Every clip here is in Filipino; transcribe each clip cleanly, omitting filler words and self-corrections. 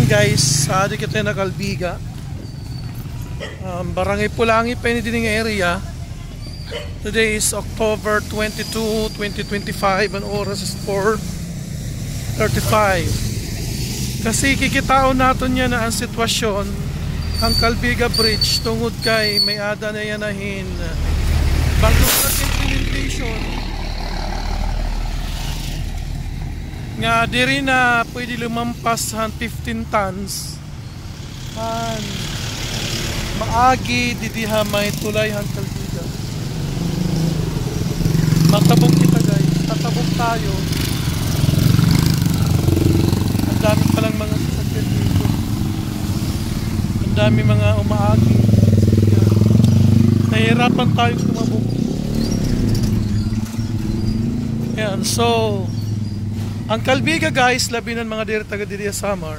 Ayan guys, sa adik ito na Calbiga. Barangay Pulangi pa din ng area. Today is October 22, 2025. Ang oras is 4:35. Kasi kikitaon natin yan na ang sitwasyon ang Calbiga Bridge tungod kay may ada na yanahin bago sa implementation nga diri na pwede lumampas han 15 tons han maagi didiha may tulay han Calbiga. Matabog kita guys, tatabog tayo. Ang dami palang mga sasakyan dito, ang dami mga umaagi, nahihirapan tayo tumabog. Ayan, so ang Calbiga guys, labi ng mga diri taga diri Samar.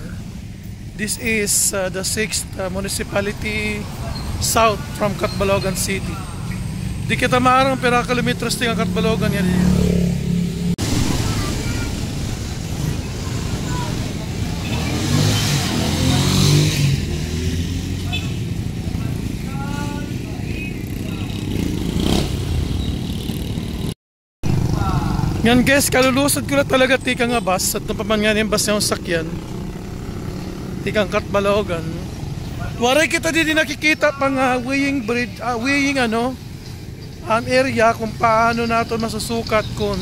This is the 6th municipality south from Catbalogan City. Di kita maarang pera kilometers ting ang Catbalogan yan. Yan guys, kalulusad ko na talaga tikang nga bus at napaman nga yung bus yung sakyan tikang Catbalogan. Waray kita din nakikita pang weighing bridge, weighing ang area kung paano nato masusukat kung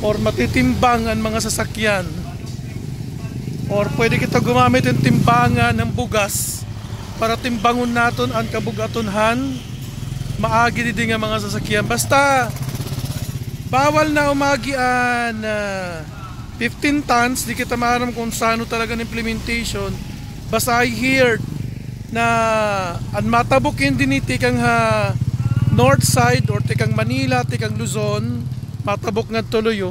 or matitimbang ang mga sasakyan, or pwede kita gumamit ng timbangan ng bugas para timbangon naton ang kabugatunhan maagi din nga mga sasakyan. Basta bawal na umagian 15 tons, di kita maaram kung saan talaga ng implementation. Basta I heard na ang matabukin din tikang north side or tikang Manila, tikang Luzon, matabok nga tuloyo.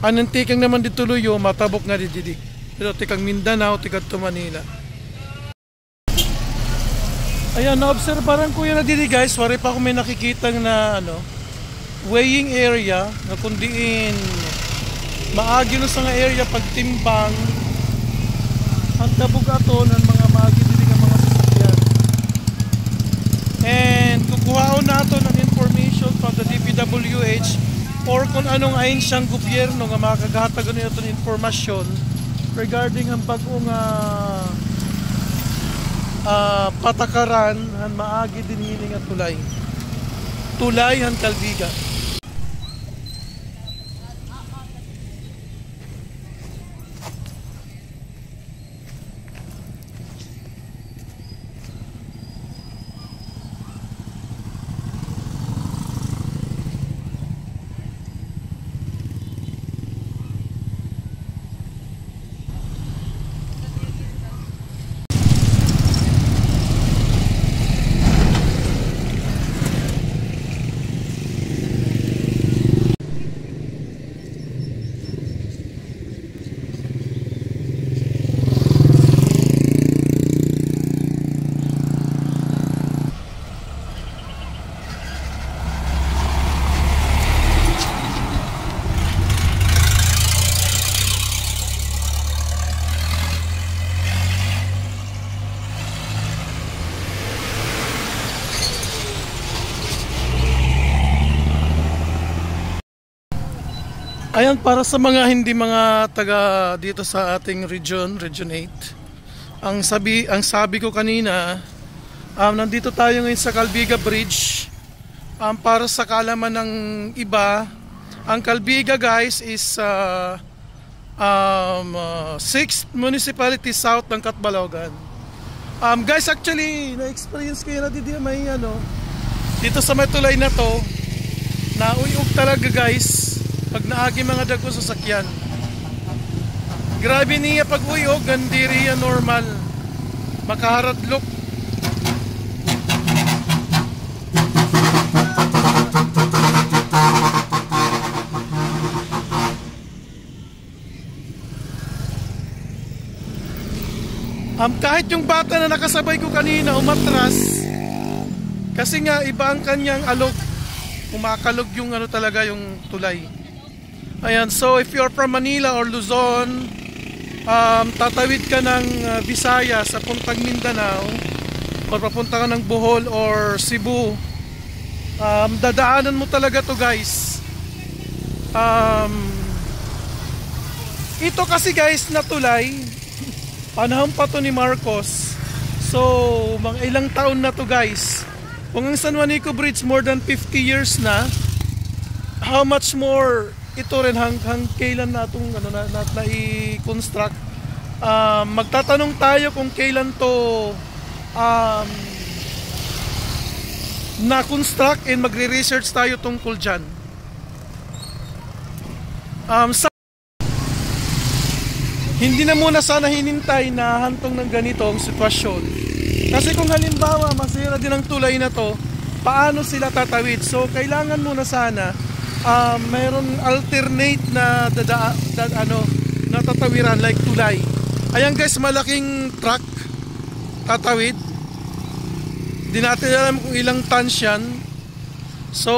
Anong tikang naman di tuloyo, matabok nga di didik. Pero tikang Mindanao, tikang to Manila. Ayan, naobserbaran ko yan na didi guys, wari pa ako may nakikitang na weighing area na kundiin maagi no sa nga area pagtimbang ang kabugaton ng mga maagi dili nga mga sasakyan. And kukuhaon nato ng information from the DPWH or kung anong ayon siyang gobyerno nga makakahatag nito ng informasyon regarding ang bagong patakaran han maagi din hini nga tulay han Calbiga. Ayan, para sa mga hindi mga taga dito sa ating region 8. Ang sabi ko kanina, nandito tayo ngayon sa Calbiga Bridge. Para sa kaalaman ng iba, ang Calbiga guys is 6th municipality south ng Catbalogan. Guys, actually na-experience ko yun na dito may dito sa may tulay na to, nauyog talaga guys pag naagi mga dago sa sakyan. Grabe niya pag uyog, gandiri yan normal, makaharadlok. Kahit yung bata na nakasabay ko kanina umatras kasi nga iba ang kanyang alog, umakalog yung talaga yung tulay. Ayan, so if you're from Manila or Luzon, tatawid ka ng Visayas sa puntang Mindanao or papunta ka ng Bohol or Cebu, dadaanan mo talaga to guys. Ito kasi guys na tulay, panahon pa to ni Marcos. So mga ilang taon na to guys. Kung ang San Juanico Bridge more than 50 years na, how much more ito rin hanggang kailan na itong i-construct. Magtatanong tayo kung kailan to na-construct, and magre-research tayo tungkol dyan. Hindi na muna sana hinintay na hantong ng ganitong sitwasyon. Kasi kung halimbawa masira din ang tulay na to, paano sila tatawid? So kailangan muna sana mayroon alternate na na tatawiran like tulay. Ayan guys, malaking truck tatawid. Di natin alam kung ilang tons yan. So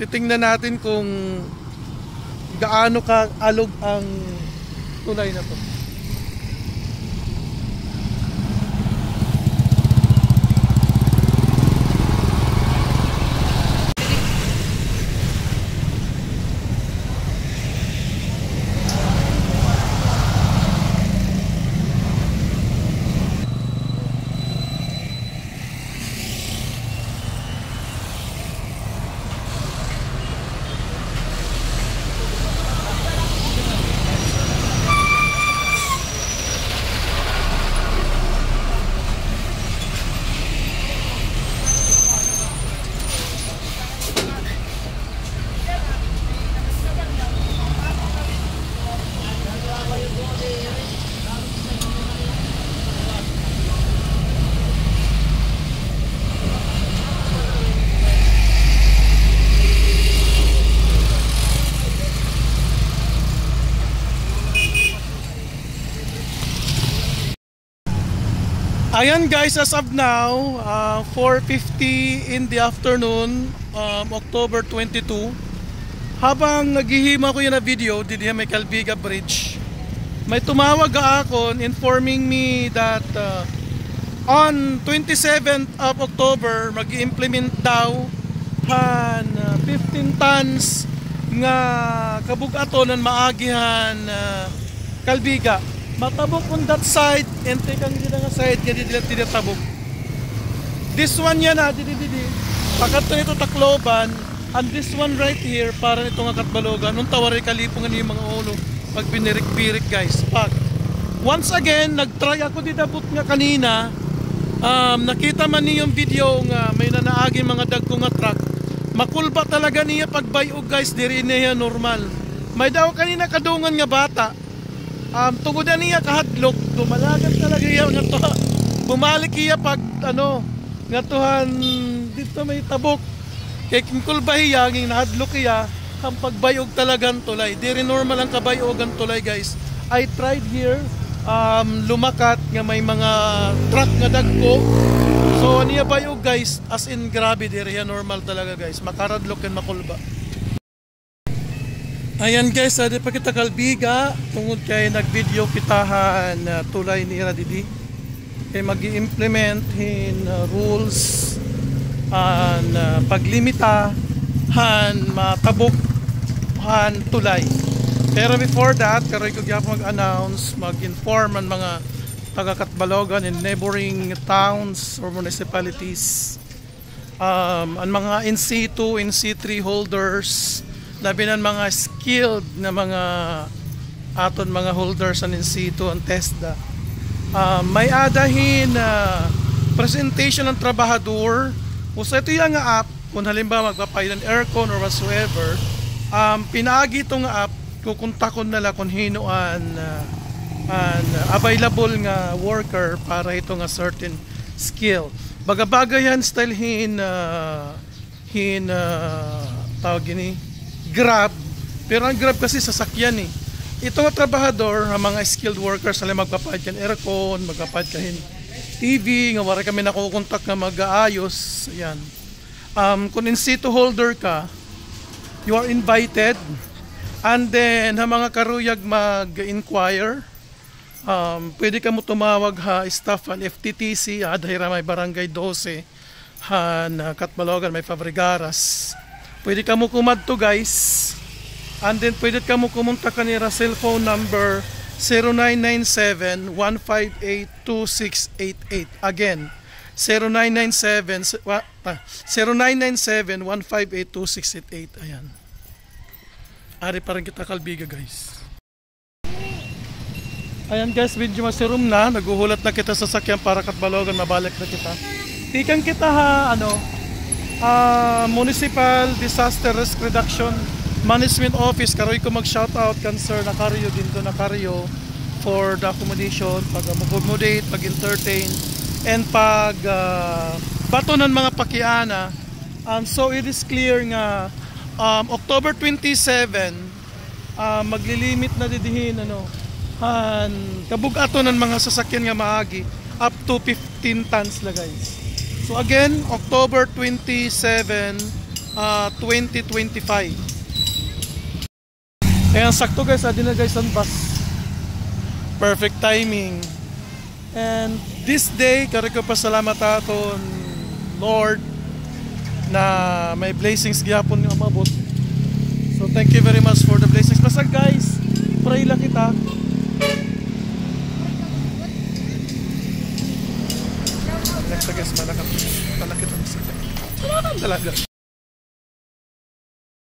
titingnan natin kung gaano ka alog ang tulay na to. Ayan guys, as of now, 4:50 in the afternoon, October 22. Habang naghihima ko yun na video, dito may Calbiga Bridge, may tumawag ako informing me that on 27th of October, mag-implement daw 15 tons nga kabug-aton ng maagihan Calbiga. Matabok on that side, and tekang dito nga side, kaya dito tabok. This one yan didi. Pakat to nito Tacloban, and this one right here, para nito nga Katbalogan. Nung tawari kalipungan yung mga ulo, pag binirik-birik guys. Once again, nag-try ako didabot nga kanina. Nakita man niyo yung video nga may nanaagin mga dagko nga truck. Makulba talaga niya pagbayog guys, diri niya normal. May daw kanina kadungan nga bata. Tungod na niya kahadlok, dumalagan talaga iya nga to. Bumalik iya pag nga tuhan dito may tabok. Kay kulbahiya nging nahadlok iya ang pagbayog talagang tulay. Diri normal ang kabayog ang tulay guys. I tried here lumakat nga may mga truck nga dagko. So niya bayog guys, as in grabe diri normal talaga guys. Makaradlok and makulba. Ayan guys, di pa kita Calbiga tungod kay nag-video kitahan tulay ni Radidi. Kay mag-i-implement rules and paglimita matabok tulay. Pero before that, karoy ko gyapon mag-announce, mag-inform ang mga taga-Katbalogan and neighboring towns or municipalities, ang mga in situ, in C3 holders, labi ng mga skilled na mga aton mga holders an in situ ang TESDA. May adahin presentation ng trabahador. Usa ito yung app, kung halimbawa magpapay ng aircon or whatsoever, pinaagi itong app, kukontakon nila kung hino an available nga worker para ito nga certain skill. Bagabagayan style tawag gini Grab, pero ang Grab kasi sasakyan Ito nga trabahador, ang mga skilled workers na magpapahid kan aircon, magpapahid kan TV, nga wala kami nakukontak na mag-aayos. Ayan. Kung in situ holder ka, you are invited, and then ang mga karuyag mag-inquire Pwede ka mo tumawag ha staff han FTTC adhira may barangay 12 han Katbalogan may Fabregaras. Pwede ka mo kumadto guys. And then pwede ka mo kumunta kanira cellphone number 0997-158-2688. Again, 0997-158-2688. Ayan. Ari pa rin kita kalbiga guys. Ayan guys, video masirum na. Naguhulat na kita sa sakyan para Katbalogan. Mabalik na kita. Tikan kita ha, Municipal Disaster Risk Reduction Management Office. Karoy ko mag-shoutout kan Sir Nacario dito Nacario for the accommodation, pag-accommodate, pag-entertain, and pag bato ng mga pakiana. So it is clear nga October 27 maglilimit na didihin kabugato ng mga sasakyan nga maagi up to 15 tons la guys. So again, October 27 2025. Ayan, sakto guys, adi na guys ang bus. Perfect timing. And this day, kari ko pasalamat aton Lord na may blessings gyapon nga mabot. So thank you very much for the blessings. Basta guys, pray lang kita. Next guys, malakit ang sakit. Talaga.